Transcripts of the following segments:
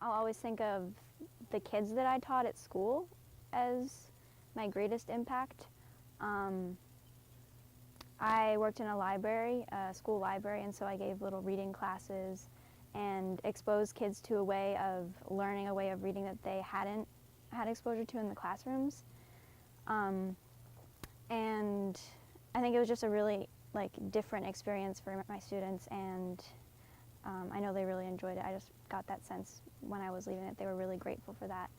I'll always think of the kids that I taught at school as my greatest impact. I worked in a library, a school library, and so I gave little reading classes and exposed kids to a way of learning, a way of reading that they hadn't had exposure to in the classrooms. And I think it was just a really different experience for my students, and I know they really enjoyed it. I just got that sense when I was leaving that they were really grateful for that.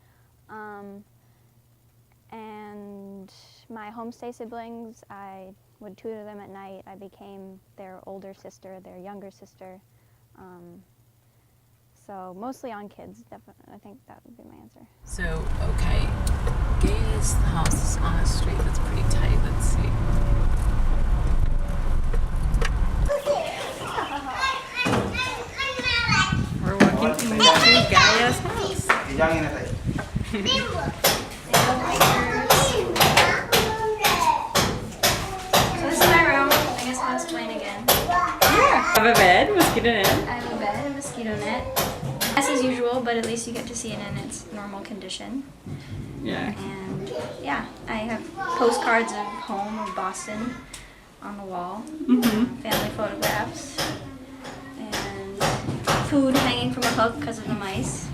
And my homestay siblings, I would tutor them at night. I became their older sister, their younger sister. So mostly on kids, definitely. I think that would be my answer. So, okay, Gay's house is on a street that's pretty tight. Let's see. We're walking into Gaia's house. So this is my room. I guess I'll explain again. Yeah. I have a bed, mosquito net. I have a bed and a mosquito net. As usual, but at least you get to see it in its normal condition. Yeah. And yeah, I have postcards of home of Boston on the wall, family photographs, and food hanging from a hook because of the mice.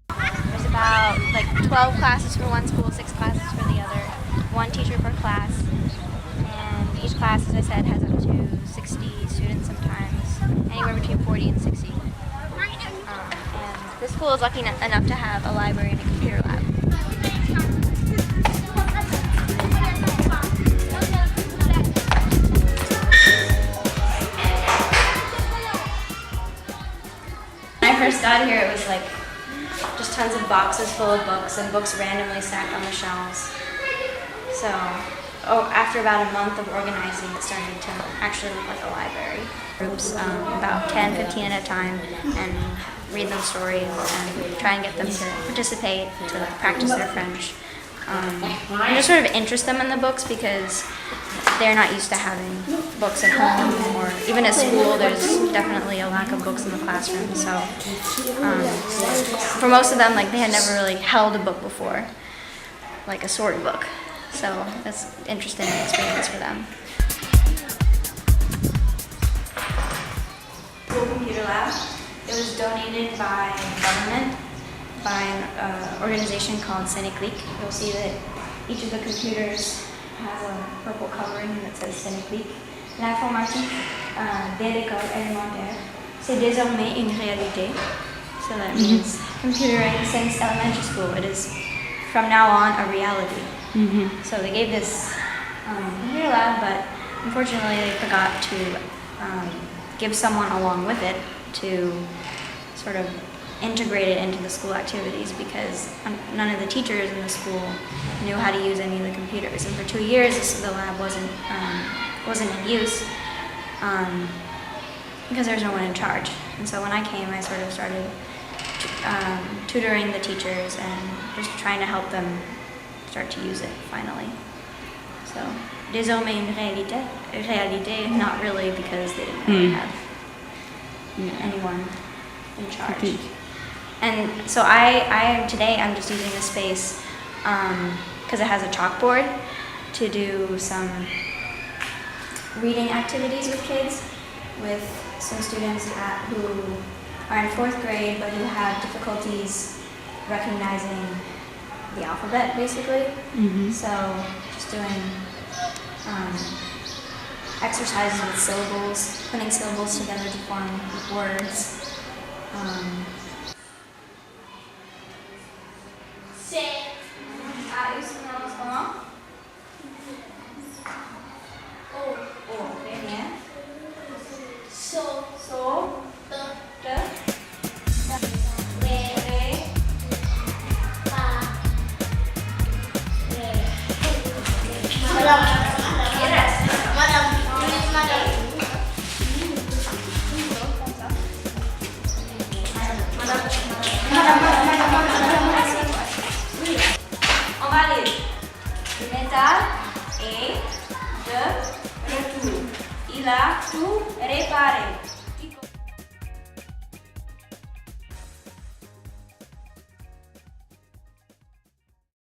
There's about 12 classes for one school, 6 classes for the other, one teacher per class, and each class, as I said, has up to 60 students sometimes, anywhere between 40 and 60. And this school is lucky enough to have a library and a computer lab. When I first got here, it was just tons of boxes full of books and books randomly stacked on the shelves. So after about a month of organizing, it started to actually look like a library. Groups, about 10, 15 at a time, and read them stories and try and get them to participate, to practice their French. And just sort of interest them in the books because they're not used to having books at home, or even at school there's definitely a lack of books in the classroom. So for most of them, they had never really held a book before, like a sword book. So that's an interesting experience for them. School computer lab. It was donated by the government, by an organization called Sénéclic. You'll see that each of the computers has a purple covering that says Sénéclic. L'informatique des écoles élémentaires, c'est désormais une réalité. So that means computing since elementary school. It is from now on a reality. So they gave this computer lab, but unfortunately they forgot to give someone along with it to sort of integrate it into the school activities, because none of the teachers in the school knew how to use any of the computers. And for 2 years, the lab wasn't in use because there was no one in charge. And so when I came, I sort of started tutoring the teachers and just trying to help them start to use it finally. So, désormais une réalité, not really, because they didn't really have anyone in charge. And so today I'm just using this space because it has a chalkboard to do some reading activities with kids, with some students who are in 4th grade but who have difficulties recognizing the alphabet, basically. So just doing exercises with syllables, putting syllables together to form words. de retour. Il a tout réparé.